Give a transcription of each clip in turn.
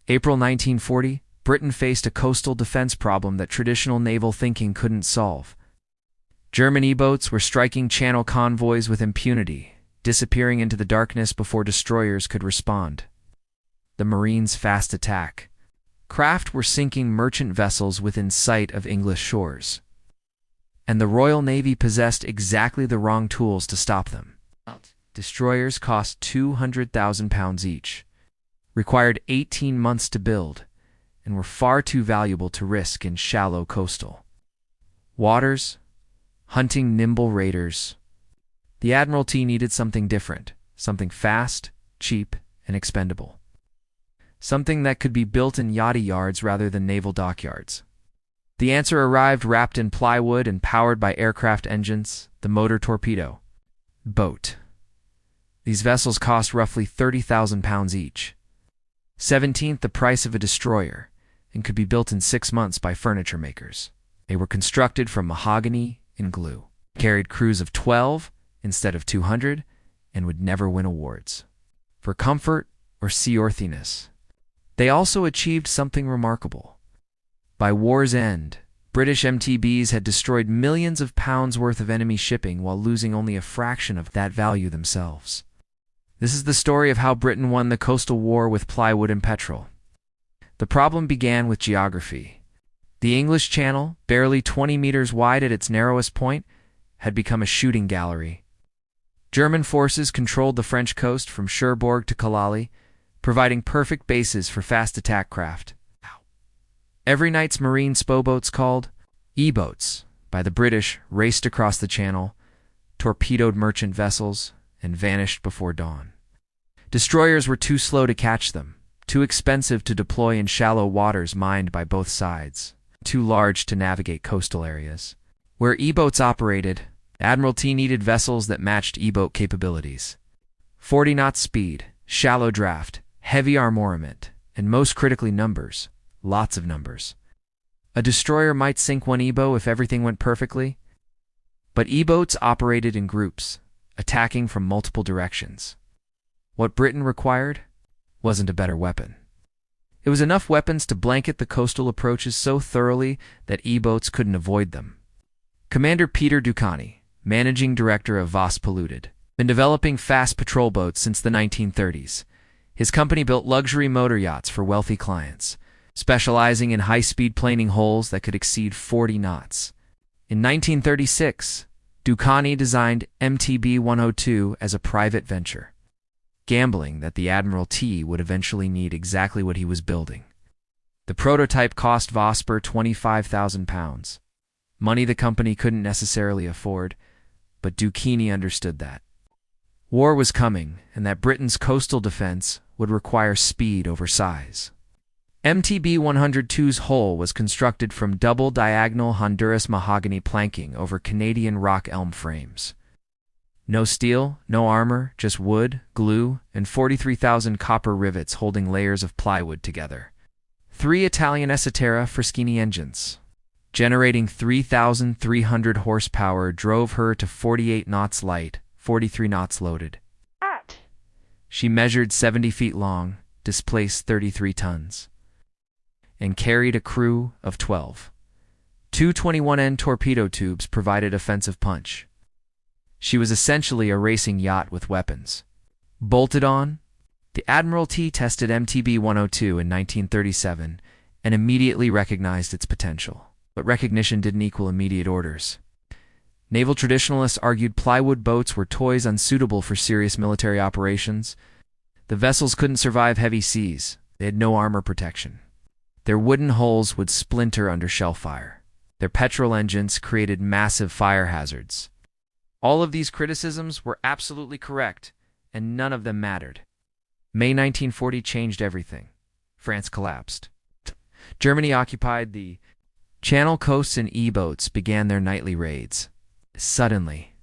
April 1940, Britain faced a coastal defense problem that traditional naval thinking couldn't solve. German E-boats were striking Channel convoys with impunity, disappearing into the darkness before destroyers could respond. The Marines' fast attack. Craft were sinking merchant vessels within sight of English shores. And the Royal Navy possessed exactly the wrong tools to stop them. Destroyers cost £200,000 each, required 18 months to build, and were far too valuable to risk in shallow coastal waters, hunting nimble raiders. The Admiralty needed something different, something fast, cheap, and expendable. Something that could be built in yachty yards rather than naval dockyards. The answer arrived wrapped in plywood and powered by aircraft engines, the Motor Torpedo Boat. These vessels cost roughly £30,000 each, 17th the price of a destroyer, and could be built in 6 months by furniture makers. They were constructed from mahogany and glue, carried crews of 12 instead of 200, and would never win awards for comfort or seaworthiness. They also achieved something remarkable. By war's end, British MTBs had destroyed millions of pounds worth of enemy shipping while losing only a fraction of that value themselves. This is the story of how Britain won the coastal war with plywood and petrol. The problem began with geography. The English Channel, barely 20 meters wide at its narrowest point, had become a shooting gallery. German forces controlled the French coast from Cherbourg to Callao, providing perfect bases for fast attack craft. Every night's marine boats called E-boats by the British raced across the channel, torpedoed merchant vessels, and vanished before dawn. Destroyers were too slow to catch them, too expensive to deploy in shallow waters mined by both sides, too large to navigate coastal areas. Where E-boats operated, Admiralty needed vessels that matched E-boat capabilities. 40 knots speed, shallow draft, heavy armament, and most critically numbers. Lots of numbers. A destroyer might sink one E-boat if everything went perfectly, but E-boats operated in groups, attacking from multiple directions. What Britain required wasn't a better weapon. It was enough weapons to blanket the coastal approaches so thoroughly that E-boats couldn't avoid them. Commander Peter Duncani, managing director of Vosper, had been developing fast patrol boats since the 1930s. His company built luxury motor yachts for wealthy clients, specializing in high-speed planing hulls that could exceed 40 knots. In 1936, Duncani designed MTB 102 as a private venture, gambling that the Admiralty would eventually need exactly what he was building. The prototype cost Vosper £25,000, money the company couldn't necessarily afford, but Duncani understood that. War was coming, and that Britain's coastal defense would require speed over size. MTB 102's hull was constructed from double-diagonal Honduras mahogany planking over Canadian rock elm frames. No steel, no armor, just wood, glue, and 43,000 copper rivets holding layers of plywood together. 3 Italian Esoterra Fraschini engines, generating 3,300 horsepower, drove her to 48 knots light, 43 knots loaded. She measured 70 feet long, displaced 33 tons, and carried a crew of 12. 2 21N torpedo tubes provided offensive punch. She was essentially a racing yacht with weapons. Bolted on, the Admiralty tested MTB 102 in 1937 and immediately recognized its potential. But recognition didn't equal immediate orders. Naval traditionalists argued plywood boats were toys unsuitable for serious military operations. The vessels couldn't survive heavy seas. They had no armor protection. Their wooden hulls would splinter under shell fire. Their petrol engines created massive fire hazards. All of these criticisms were absolutely correct, and none of them mattered. May 1940 changed everything. France collapsed. Germany occupied the Channel coasts, and E-boats began their nightly raids. Suddenly,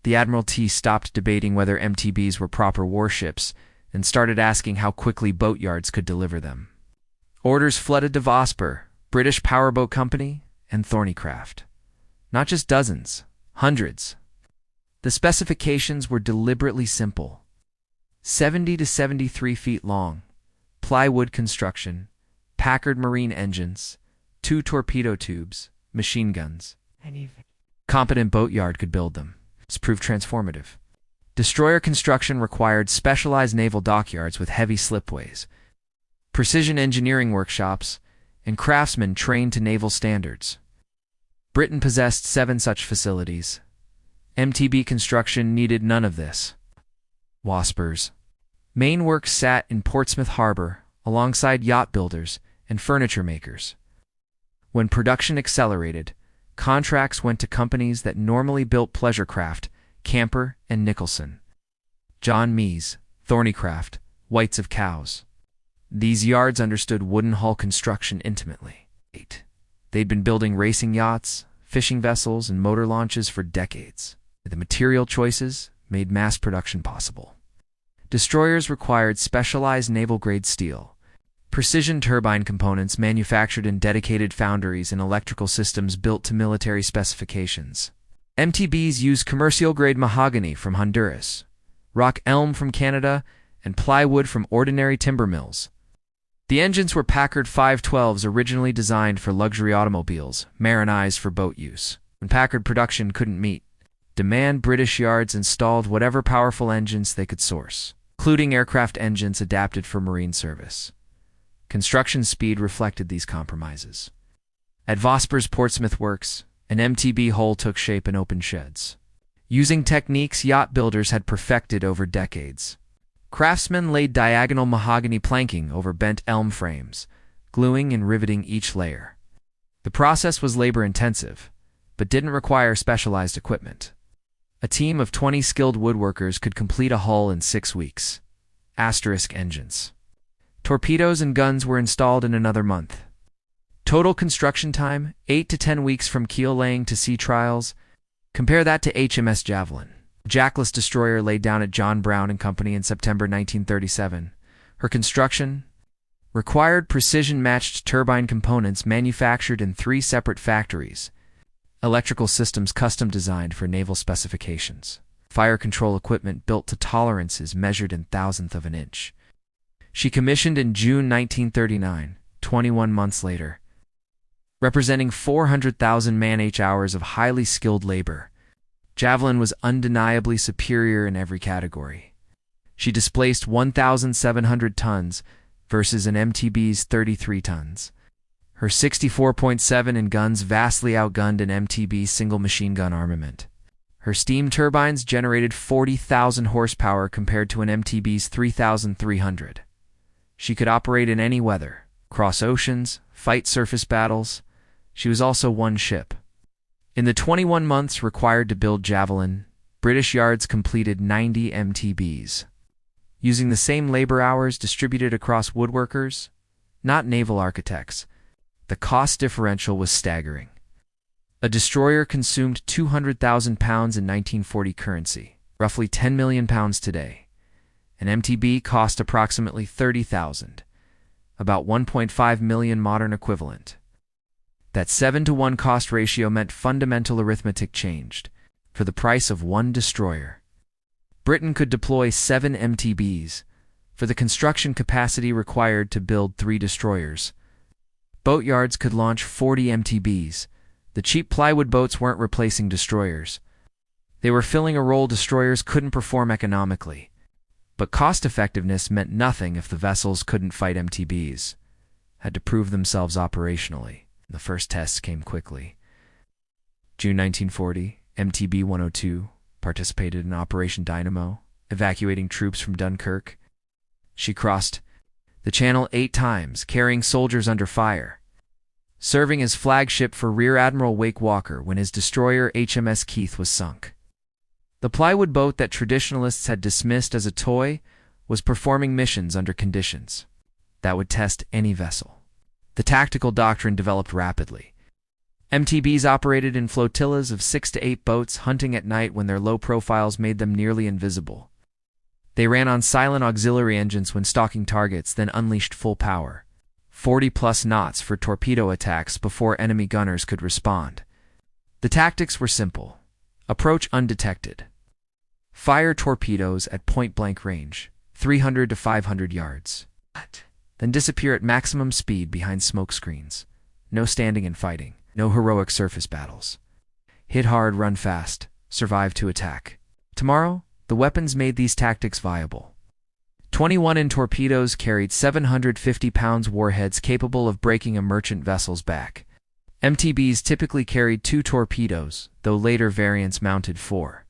the Admiralty stopped debating whether MTBs were proper warships and started asking how quickly boatyards could deliver them. Orders flooded to Vosper, British Powerboat Company, and Thornycraft. Not just dozens, hundreds. The specifications were deliberately simple. 70 to 73 feet long, plywood construction, Packard marine engines, 2 torpedo tubes, machine guns. Any competent boatyard could build them. This proved transformative. Destroyer construction required specialized naval dockyards with heavy slipways, precision engineering workshops, and craftsmen trained to naval standards. Britain possessed 7 such facilities. MTB construction needed none of this. Vospers. Main works sat in Portsmouth Harbor, alongside yacht builders and furniture makers. When production accelerated, contracts went to companies that normally built pleasure craft, Camper and Nicholson, John Mees, Thornycraft, Whites of Cows. These yards understood wooden hull construction intimately. They'd been building racing yachts, fishing vessels, and motor launches for decades. The material choices made mass production possible. Destroyers required specialized naval-grade steel, precision turbine components manufactured in dedicated foundries, and electrical systems built to military specifications. MTBs used commercial-grade mahogany from Honduras, rock elm from Canada, and plywood from ordinary timber mills. The engines were Packard 512s originally designed for luxury automobiles, marinized for boat use. When Packard production couldn't meet demand, British yards installed whatever powerful engines they could source, including aircraft engines adapted for marine service. Construction speed reflected these compromises. At Vosper's Portsmouth Works, an MTB hull took shape in open sheds, using techniques yacht builders had perfected over decades. Craftsmen laid diagonal mahogany planking over bent elm frames, gluing and riveting each layer. The process was labor-intensive, but didn't require specialized equipment. A team of 20 skilled woodworkers could complete a hull in 6 weeks. Engines. Torpedoes and guns were installed in another month. Total construction time, 8 to 10 weeks from keel laying to sea trials. Compare that to HMS Javelin, a jackless destroyer laid down at John Brown and Company in September 1937. Her construction required precision-matched turbine components manufactured in 3 separate factories, electrical systems custom-designed for naval specifications, fire control equipment built to tolerances measured in thousandth of an inch. She commissioned in June 1939, 21 months later. Representing 400,000 man-hours of highly skilled labor, Javelin was undeniably superior in every category. She displaced 1,700 tons versus an MTB's 33 tons. Her 64.7 in guns vastly outgunned an MTB's single machine gun armament. Her steam turbines generated 40,000 horsepower compared to an MTB's 3,300. She could operate in any weather, cross oceans, fight surface battles. She was also one ship. In the 21 months required to build Javelin, British yards completed 90 MTBs. Using the same labor hours distributed across woodworkers, not naval architects, the cost differential was staggering. A destroyer consumed 200,000 pounds in 1940 currency, roughly 10 million pounds today. An MTB cost approximately 30,000, about 1.5 million modern equivalent. That 7-to-1 cost ratio meant fundamental arithmetic changed. For the price of 1 destroyer, Britain could deploy 7 MTBs for the construction capacity required to build 3 destroyers. Boatyards could launch 40 MTBs. The cheap plywood boats weren't replacing destroyers. They were filling a role destroyers couldn't perform economically. But cost-effectiveness meant nothing if the vessels couldn't fight MTBs, had to prove themselves operationally. The first tests came quickly. June 1940, MTB 102 participated in Operation Dynamo, evacuating troops from Dunkirk. She crossed the Channel 8 times, carrying soldiers under fire, serving as flagship for Rear Admiral Wake Walker when his destroyer HMS Keith was sunk. The plywood boat that traditionalists had dismissed as a toy was performing missions under conditions that would test any vessel. The tactical doctrine developed rapidly. MTBs operated in flotillas of 6 to 8 boats, hunting at night when their low profiles made them nearly invisible. They ran on silent auxiliary engines when stalking targets, then unleashed full power, 40-plus knots for torpedo attacks before enemy gunners could respond. The tactics were simple. Approach undetected. Fire torpedoes at point-blank range, 300 to 500 yards. then disappear at maximum speed behind smoke screens. No standing and fighting, no heroic surface battles. Hit hard, run fast, survive to attack. Tomorrow, the weapons made these tactics viable. 21 torpedoes carried 750 pounds warheads capable of breaking a merchant vessel's back. MTBs typically carried 2 torpedoes, though later variants mounted 4.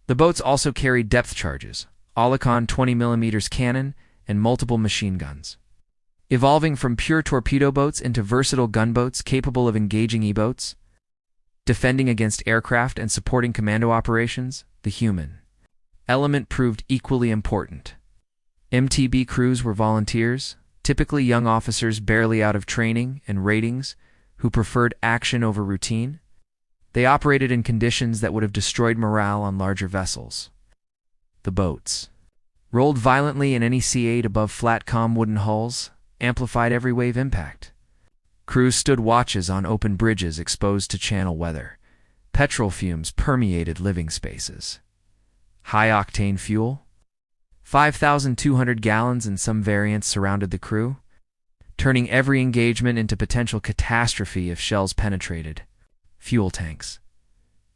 The boats also carried depth charges, Olicon 20mm cannon, and multiple machine guns. Evolving from pure torpedo boats into versatile gunboats capable of engaging E-boats, defending against aircraft and supporting commando operations, the human element proved equally important. MTB crews were volunteers, typically young officers barely out of training and ratings, who preferred action over routine. They operated in conditions that would have destroyed morale on larger vessels. The boats rolled violently in any C8 above flat-com wooden hulls, amplified every wave impact. Crews stood watches on open bridges exposed to channel weather. Petrol fumes permeated living spaces. High-octane fuel, 5,200 gallons in some variants, surrounded the crew, turning every engagement into potential catastrophe if shells penetrated. Fuel tanks.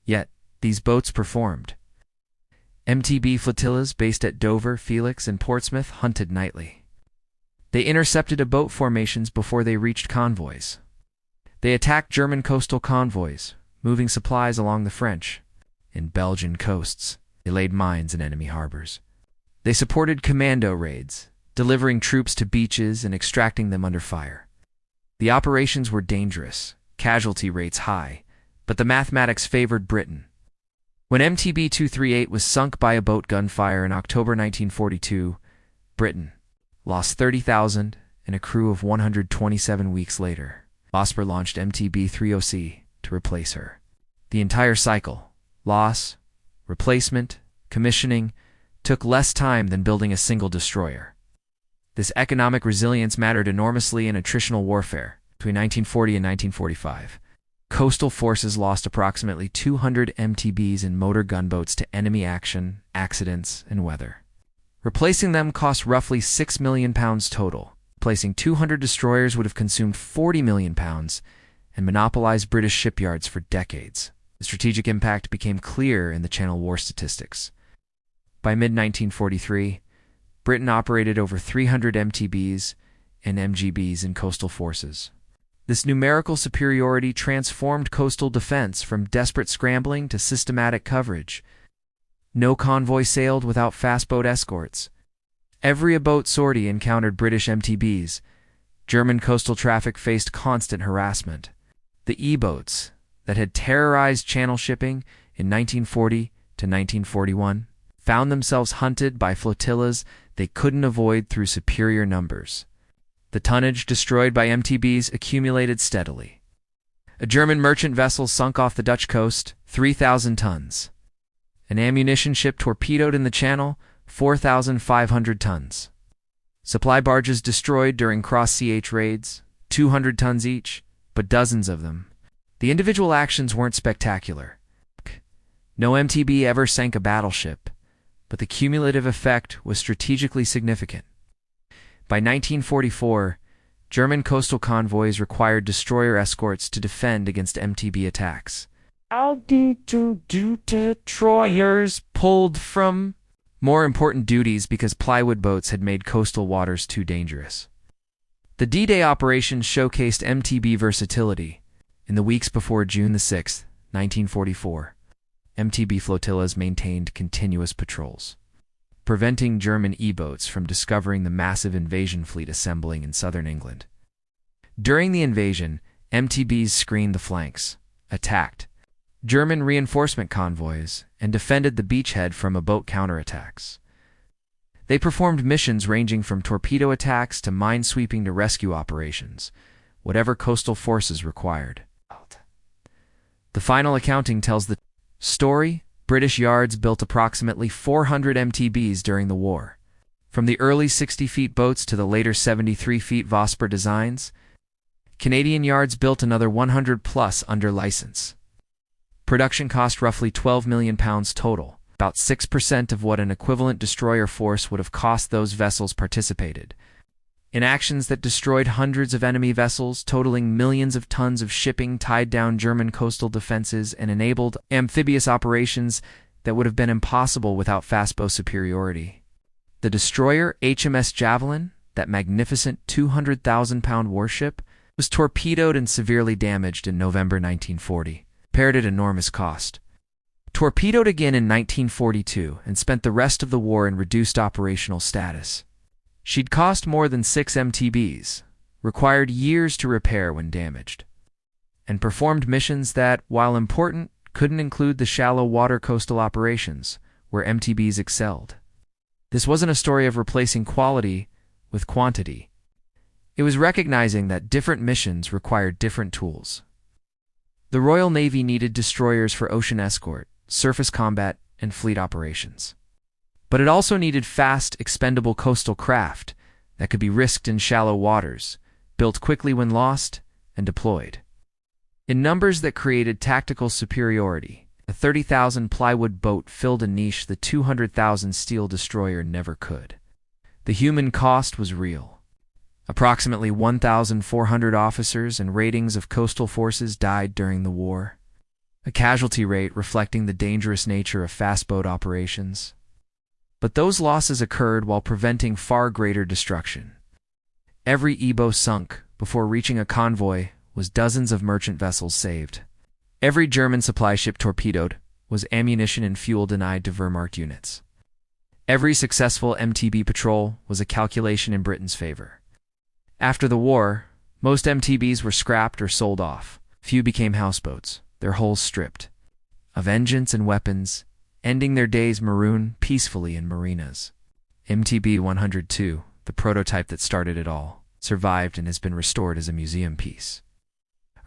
Yet, these boats performed. MTB flotillas based at Dover, Felix, and Portsmouth hunted nightly. They intercepted boat formations before they reached convoys. They attacked German coastal convoys, moving supplies along the French and Belgian coasts. They laid mines in enemy harbors. They supported commando raids, delivering troops to beaches and extracting them under fire. The operations were dangerous, casualty rates high, but the mathematics favored Britain. When MTB 238 was sunk by a boat gunfire in October 1942, Britain lost 30,000 and a crew of 127 weeks later. Vosper launched MTB 30C to replace her. The entire cycle, loss, replacement, commissioning, took less time than building a single destroyer. This economic resilience mattered enormously in attritional warfare. Between 1940 and 1945, coastal forces lost approximately 200 MTBs in motor gunboats to enemy action, accidents, and weather. Replacing them cost roughly £6 million total. Replacing 200 destroyers would have consumed £40 million and monopolized British shipyards for decades. The strategic impact became clear in the Channel War statistics. By mid-1943, Britain operated over 300 MTBs and MGBs in coastal forces. This numerical superiority transformed coastal defense from desperate scrambling to systematic coverage. No convoy sailed without fast boat escorts. Every boat sortie encountered British MTBs. German coastal traffic faced constant harassment. The E-boats that had terrorized channel shipping in 1940 to 1941 found themselves hunted by flotillas they couldn't avoid through superior numbers. The tonnage destroyed by MTBs accumulated steadily. A German merchant vessel sunk off the Dutch coast, 3,000 tons. An ammunition ship torpedoed in the Channel, 4,500 tons. Supply barges destroyed during cross-CH raids, 200 tons each, but dozens of them. The individual actions weren't spectacular. No MTB ever sank a battleship, but the cumulative effect was strategically significant. By 1944, German coastal convoys required destroyer escorts to defend against MTB attacks. How did destroyers pulled from more important duties because plywood boats had made coastal waters too dangerous? The D-Day operations showcased MTB versatility. In the weeks before June 6, 1944, MTB flotillas maintained continuous patrols, preventing German E-boats from discovering the massive invasion fleet assembling in southern England. During the invasion, MTBs screened the flanks, attacked German reinforcement convoys, and defended the beachhead from boat counterattacks. They performed missions ranging from torpedo attacks to minesweeping to rescue operations, whatever coastal forces required. The final accounting tells the story. British yards built approximately 400 MTBs during the war. From the early 60-feet boats to the later 73-feet Vosper designs, Canadian yards built another 100 plus under license. Production cost roughly £12 million total. about 6% of what an equivalent destroyer force would have cost those vessels participated in actions that destroyed hundreds of enemy vessels, totaling millions of tons of shipping, tied down German coastal defenses, and enabled amphibious operations that would have been impossible without fastboat superiority. The destroyer HMS Javelin, that magnificent 200,000-pound warship, was torpedoed and severely damaged in November 1940, repaired at enormous cost. Torpedoed again in 1942 and spent the rest of the war in reduced operational status. She'd cost more than 6 MTBs, required years to repair when damaged, and performed missions that, while important, couldn't include the shallow water coastal operations, where MTBs excelled. This wasn't a story of replacing quality with quantity. It was recognizing that different missions required different tools. The Royal Navy needed destroyers for ocean escort, surface combat, and fleet operations. But it also needed fast, expendable coastal craft that could be risked in shallow waters, built quickly when lost, and deployed. In numbers that created tactical superiority, a 30,000 plywood boat filled a niche the 200,000 steel destroyer never could. The human cost was real. Approximately 1,400 officers and ratings of coastal forces died during the war, a casualty rate reflecting the dangerous nature of fastboat operations. But those losses occurred while preventing far greater destruction. Every EBO sunk before reaching a convoy was dozens of merchant vessels saved. Every German supply ship torpedoed was ammunition and fuel denied to Wehrmacht units. Every successful MTB patrol was a calculation in Britain's favor. After the war, most MTBs were scrapped or sold off. Few became houseboats, their hulls stripped of engines and weapons, ending their days marooned peacefully in marinas. MTB 102, the prototype that started it all, survived and has been restored as a museum piece.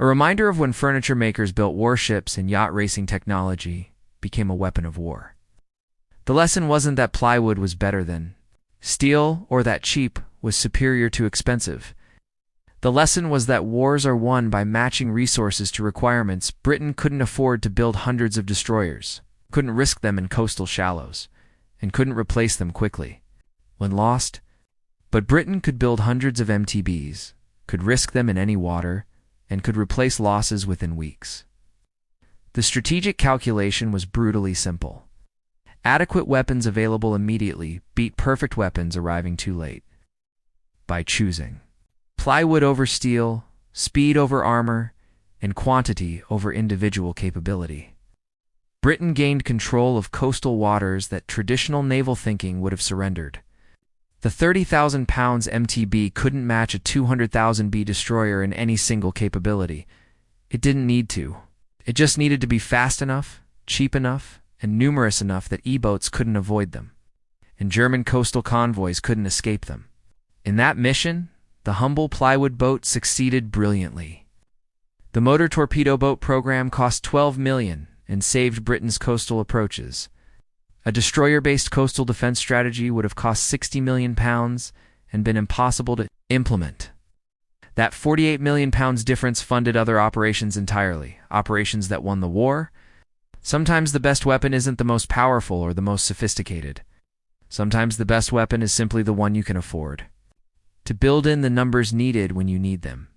A reminder of when furniture makers built warships and yacht racing technology became a weapon of war. The lesson wasn't that plywood was better than steel or that cheap was superior to expensive. The lesson was that wars are won by matching resources to requirements. Britain couldn't afford to build hundreds of destroyers, couldn't risk them in coastal shallows, and couldn't replace them quickly when lost. But Britain could build hundreds of MTBs, could risk them in any water, and could replace losses within weeks. The strategic calculation was brutally simple. Adequate weapons available immediately beat perfect weapons arriving too late. By choosing plywood over steel, speed over armor, and quantity over individual capability, Britain gained control of coastal waters that traditional naval thinking would have surrendered. The 30,000 pounds MTB couldn't match a 200,000 B destroyer in any single capability. It didn't need to. It just needed to be fast enough, cheap enough, and numerous enough that E-boats couldn't avoid them, and German coastal convoys couldn't escape them. In that mission, the humble plywood boat succeeded brilliantly. The Motor Torpedo Boat program cost $12 million and saved Britain's coastal approaches. A destroyer-based coastal defense strategy would have cost £60 million and been impossible to implement. That £48 million difference funded other operations entirely, operations that won the war. Sometimes the best weapon isn't the most powerful or the most sophisticated. Sometimes the best weapon is simply the one you can afford to build in the numbers needed when you need them.